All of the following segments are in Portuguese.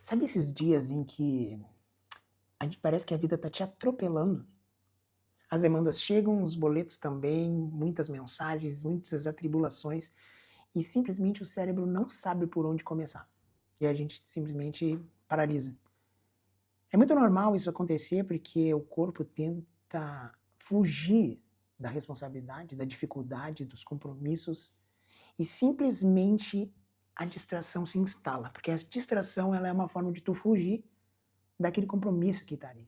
Sabe esses dias em que a gente parece que a vida tá te atropelando? As demandas chegam, os boletos também, muitas mensagens, muitas atribulações, e simplesmente o cérebro não sabe por onde começar. E a gente simplesmente paralisa. É muito normal isso acontecer porque o corpo tenta fugir da responsabilidade, da dificuldade, dos compromissos, e simplesmente a distração se instala, porque a distração ela é uma forma de tu fugir daquele compromisso que está ali.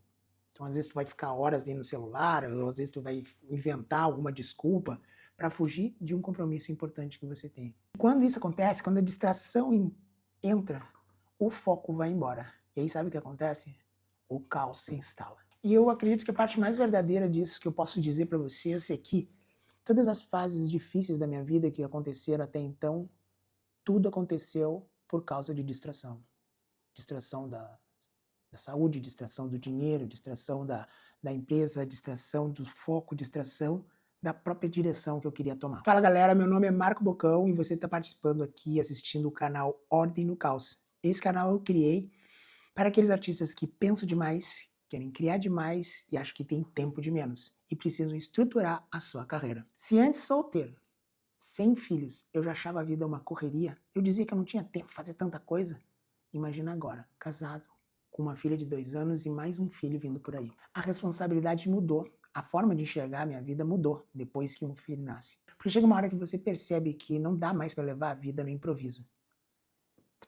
Então, às vezes, tu vai ficar horas ali no celular, ou às vezes tu vai inventar alguma desculpa para fugir de um compromisso importante que você tem. Quando isso acontece, quando a distração entra, o foco vai embora. E aí sabe o que acontece? O caos se instala. E eu acredito que a parte mais verdadeira disso que eu posso dizer para vocês é que todas as fases difíceis da minha vida que aconteceram até então, tudo aconteceu por causa de distração. Distração da saúde, distração do dinheiro, distração da empresa, distração do foco, distração da própria direção que eu queria tomar. Fala galera, meu nome é Marco Bocão e você está participando aqui, assistindo o canal Ordem no Caos. Esse canal eu criei para aqueles artistas que pensam demais, querem criar demais e acham que tem tempo de menos e precisam estruturar a sua carreira. Se antes solteiro, sem filhos, eu já achava a vida uma correria, eu dizia que eu não tinha tempo de fazer tanta coisa, imagina agora, casado, com uma filha de 2 anos e mais um filho vindo por aí. A responsabilidade mudou, a forma de enxergar a minha vida mudou depois que um filho nasce. Porque chega uma hora que você percebe que não dá mais para levar a vida no improviso,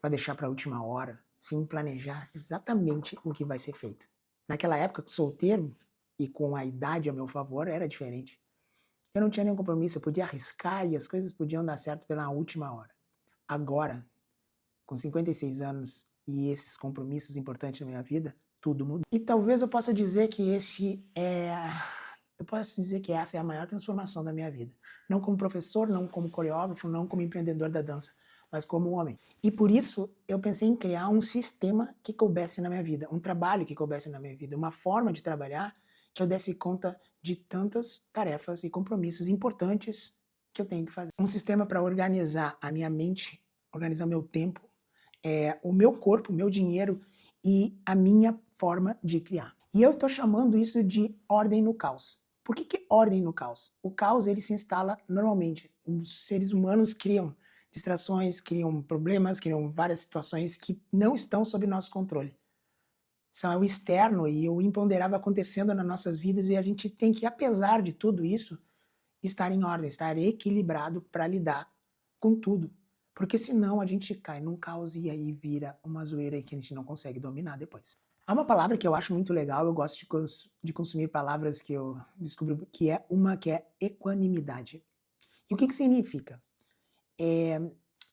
para deixar para a última hora, sem planejar exatamente o que vai ser feito. Naquela época, solteiro e com a idade a meu favor, era diferente. Eu não tinha nenhum compromisso, eu podia arriscar e as coisas podiam dar certo pela última hora. Agora, com 56 anos e esses compromissos importantes na minha vida, tudo mudou. E talvez eu possa dizer que essa é a maior transformação da minha vida. Não como professor, não como coreógrafo, não como empreendedor da dança, mas como homem. E por isso eu pensei em criar um sistema que coubesse na minha vida, um trabalho que coubesse na minha vida, uma forma de trabalhar que eu desse conta de tantas tarefas e compromissos importantes que eu tenho que fazer. Um sistema para organizar a minha mente, organizar o meu tempo, o meu corpo, o meu dinheiro e a minha forma de criar. E eu estou chamando isso de ordem no caos. Por que ordem no caos? O caos ele se instala normalmente. Os seres humanos criam distrações, criam problemas, criam várias situações que não estão sob nosso controle. São o externo e o imponderável acontecendo nas nossas vidas e a gente tem que, apesar de tudo isso, estar em ordem, estar equilibrado para lidar com tudo. Porque senão a gente cai num caos e aí vira uma zoeira que a gente não consegue dominar depois. Há uma palavra que eu acho muito legal, eu gosto de consumir palavras que eu descubro, que é uma que é equanimidade. E o que significa?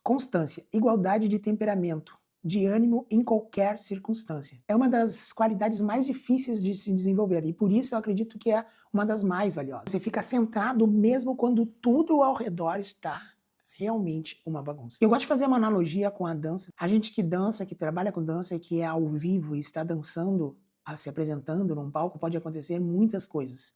Constância, igualdade de temperamento, de ânimo em qualquer circunstância. É uma das qualidades mais difíceis de se desenvolver e por isso eu acredito que é uma das mais valiosas. Você fica centrado mesmo quando tudo ao redor está realmente uma bagunça. Eu gosto de fazer uma analogia com a dança. A gente que dança, que trabalha com dança e que é ao vivo e está dançando, se apresentando num palco, pode acontecer muitas coisas.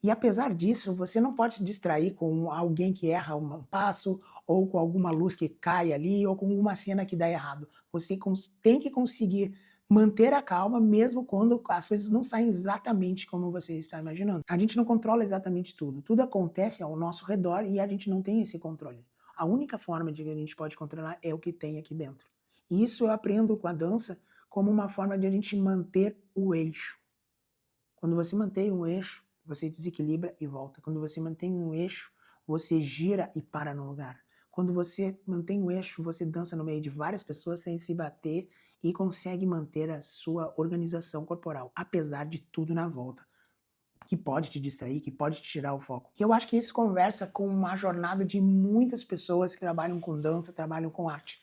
E apesar disso, você não pode se distrair com alguém que erra um passo, ou com alguma luz que cai ali, ou com uma cena que dá errado. Você tem que conseguir manter a calma, mesmo quando as coisas não saem exatamente como você está imaginando. A gente não controla exatamente tudo. Tudo acontece ao nosso redor e a gente não tem esse controle. A única forma de que a gente pode controlar é o que tem aqui dentro. E isso eu aprendo com a dança como uma forma de a gente manter o eixo. Quando você mantém um eixo, você desequilibra e volta. Quando você mantém um eixo, você gira e para no lugar. Quando você mantém um eixo, você dança no meio de várias pessoas sem se bater e consegue manter a sua organização corporal, apesar de tudo na volta, que pode te distrair, que pode te tirar o foco. E eu acho que isso conversa com uma jornada de muitas pessoas que trabalham com dança, trabalham com arte.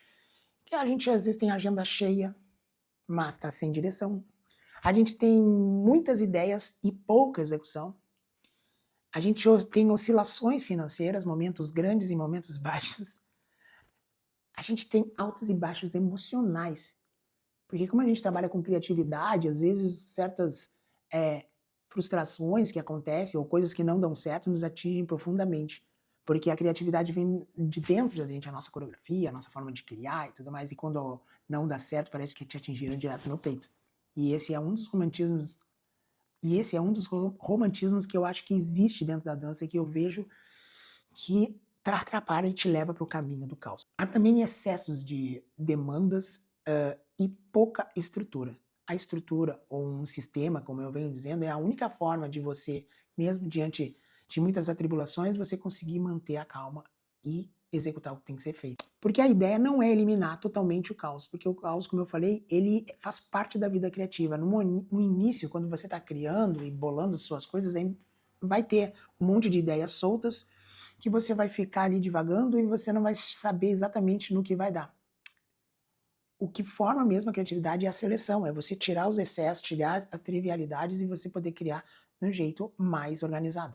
Que a gente às vezes tem agenda cheia, mas está sem direção. A gente tem muitas ideias e pouca execução. A gente tem oscilações financeiras, momentos grandes e momentos baixos. A gente tem altos e baixos emocionais. Porque como a gente trabalha com criatividade, às vezes certas frustrações que acontecem ou coisas que não dão certo nos atingem profundamente. Porque a criatividade vem de dentro da gente, a nossa coreografia, a nossa forma de criar e tudo mais. E quando não dá certo, parece que te atingiram direto no peito. E esse é um dos romantismos que eu acho que existe dentro da dança, que eu vejo que atrapalha e te leva para o caminho do caos. Há também excessos de demandas e pouca estrutura. A estrutura, ou um sistema, como eu venho dizendo, é a única forma de você, mesmo diante de muitas atribulações, você conseguir manter a calma e executar o que tem que ser feito. Porque a ideia não é eliminar totalmente o caos, porque o caos, como eu falei, ele faz parte da vida criativa. No início, quando você está criando e bolando suas coisas, vai ter um monte de ideias soltas que você vai ficar ali divagando e você não vai saber exatamente no que vai dar. O que forma mesmo a criatividade é a seleção, é você tirar os excessos, tirar as trivialidades e você poder criar de um jeito mais organizado.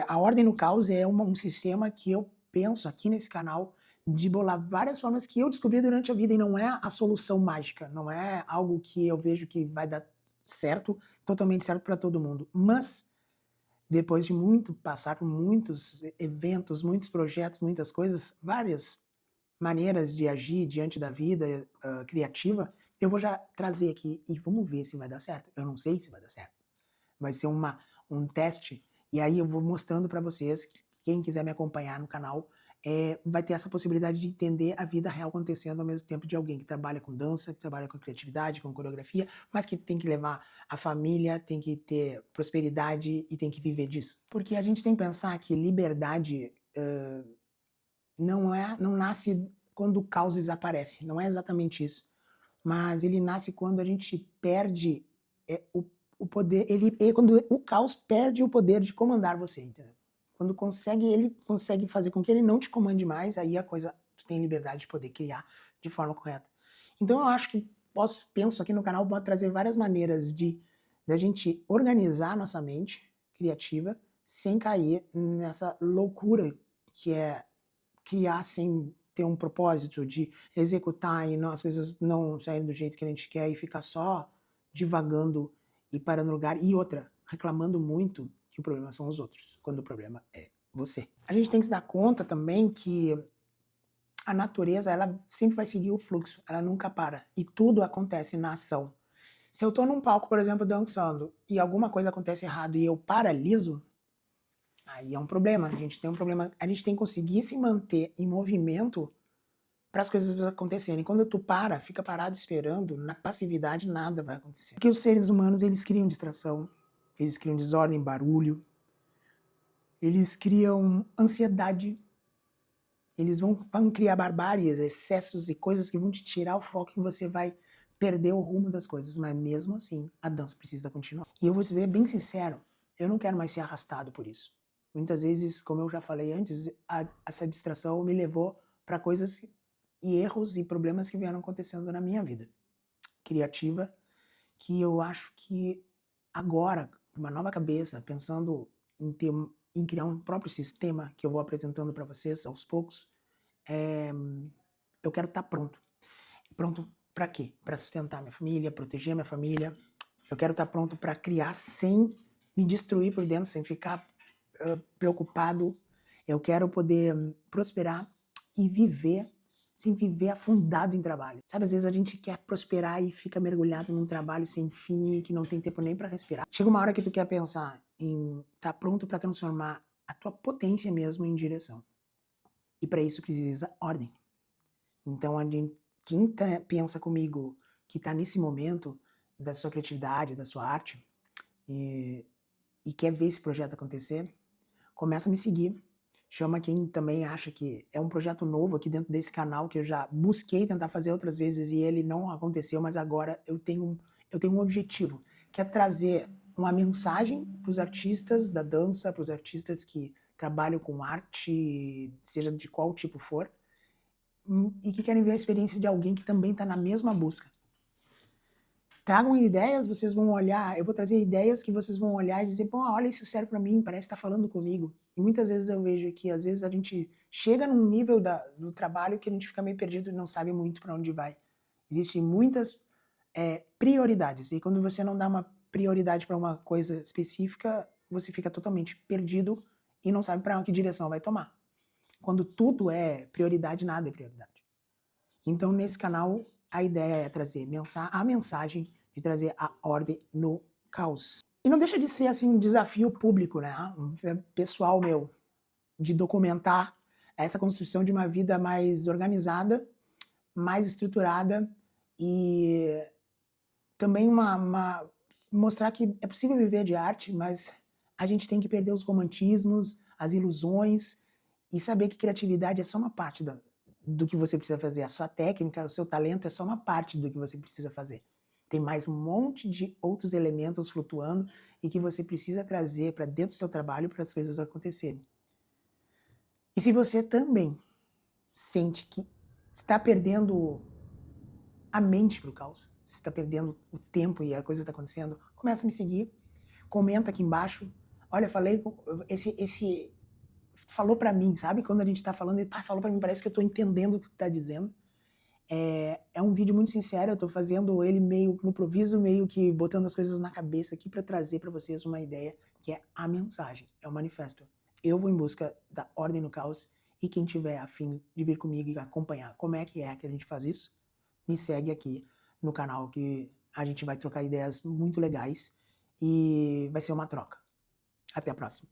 A Ordem no Caos é um sistema que eu penso aqui nesse canal de bolar várias formas que eu descobri durante a vida, e não é a solução mágica, não é algo que eu vejo que vai dar certo, totalmente certo para todo mundo, mas depois de passar por muitos eventos, muitos projetos, muitas coisas, várias maneiras de agir diante da vida criativa, eu vou já trazer aqui e vamos ver se vai dar certo. Eu não sei se vai dar certo. Vai ser um teste, e aí eu vou mostrando para vocês, quem quiser me acompanhar no canal, vai ter essa possibilidade de entender a vida real acontecendo ao mesmo tempo de alguém que trabalha com dança, que trabalha com criatividade, com coreografia, mas que tem que levar a família, tem que ter prosperidade e tem que viver disso. Porque a gente tem que pensar que liberdade não nasce quando o caos desaparece, não é exatamente isso. Mas ele nasce quando a gente perde o poder, quando o caos perde o poder de comandar você, entendeu? Quando ele consegue fazer com que ele não te comande mais, aí tu tem liberdade de poder criar de forma correta. Então eu acho que penso aqui no canal, pode trazer várias maneiras da gente organizar a nossa mente criativa sem cair nessa loucura que é criar sem ter um propósito, de executar e as coisas não saírem do jeito que a gente quer e ficar só divagando e parando no lugar. E outra, reclamando muito que o problema são os outros, quando o problema é você. A gente tem que se dar conta também que a natureza, ela sempre vai seguir o fluxo, ela nunca para. E tudo acontece na ação. Se eu tô num palco, por exemplo, dançando, e alguma coisa acontece errado e eu paraliso, aí é um problema. A gente tem um problema. A gente tem que conseguir se manter em movimento para as coisas acontecerem. Quando tu fica parado esperando, na passividade nada vai acontecer. Porque os seres humanos, eles criam distração, eles criam desordem, barulho, eles criam ansiedade, eles vão criar barbáries, excessos e coisas que vão te tirar o foco e você vai perder o rumo das coisas. Mas mesmo assim, a dança precisa continuar. E eu vou dizer bem sincero, eu não quero mais ser arrastado por isso. Muitas vezes, como eu já falei antes, essa distração me levou para coisas e erros e problemas que vieram acontecendo na minha vida criativa, que eu acho que agora, com uma nova cabeça, pensando em criar um próprio sistema que eu vou apresentando para vocês aos poucos, eu quero estar pronto. Pronto para quê? Para sustentar minha família, proteger minha família. Eu quero estar pronto para criar sem me destruir por dentro, sem ficar preocupado. Eu quero poder prosperar e viver sem viver afundado em trabalho. Sabe, às vezes a gente quer prosperar e fica mergulhado num trabalho sem fim, que não tem tempo nem para respirar. Chega uma hora que tu quer pensar em estar pronto para transformar a tua potência mesmo em direção. E para isso precisa ordem. Então, quem pensa comigo que está nesse momento da sua criatividade, da sua arte, e quer ver esse projeto acontecer, começa a me seguir. Chama quem também acha que é um projeto novo aqui dentro desse canal, que eu já busquei tentar fazer outras vezes e ele não aconteceu, mas agora eu tenho um objetivo, que é trazer uma mensagem para os artistas da dança, para os artistas que trabalham com arte, seja de qual tipo for, e que querem ver a experiência de alguém que também está na mesma busca. Tragam ideias, vocês vão olhar, eu vou trazer ideias que vocês vão olhar e dizer, pô, olha, isso serve para mim, parece que tá falando comigo. E muitas vezes eu vejo que às vezes a gente chega num nível do trabalho que a gente fica meio perdido e não sabe muito para onde vai. Existem muitas prioridades, e quando você não dá uma prioridade para uma coisa específica, você fica totalmente perdido e não sabe para que direção vai tomar. Quando tudo é prioridade, nada é prioridade. Então, nesse canal, a ideia é trazer a mensagem de trazer a ordem no caos. E não deixa de ser, assim, um desafio público, né, pessoal meu, de documentar essa construção de uma vida mais organizada, mais estruturada e também mostrar que é possível viver de arte, mas a gente tem que perder os romantismos, as ilusões e saber que criatividade é só uma parte do que você precisa fazer. A sua técnica, o seu talento é só uma parte do que você precisa fazer. Tem mais um monte de outros elementos flutuando e que você precisa trazer para dentro do seu trabalho para as coisas acontecerem. E se você também sente que está perdendo a mente pro caos, você está perdendo o tempo e a coisa está acontecendo, começa a me seguir, comenta aqui embaixo. Olha, falei, esse falou para mim, sabe? Quando a gente tá falando, ele falou para mim, parece que eu tô entendendo o que tu tá dizendo. É um vídeo muito sincero, eu tô fazendo ele meio no improviso, meio que botando as coisas na cabeça aqui para trazer para vocês uma ideia, que é a mensagem, é o manifesto. Eu vou em busca da ordem no caos e quem tiver afim de vir comigo e acompanhar como é que a gente faz isso, me segue aqui no canal que a gente vai trocar ideias muito legais e vai ser uma troca. Até a próxima.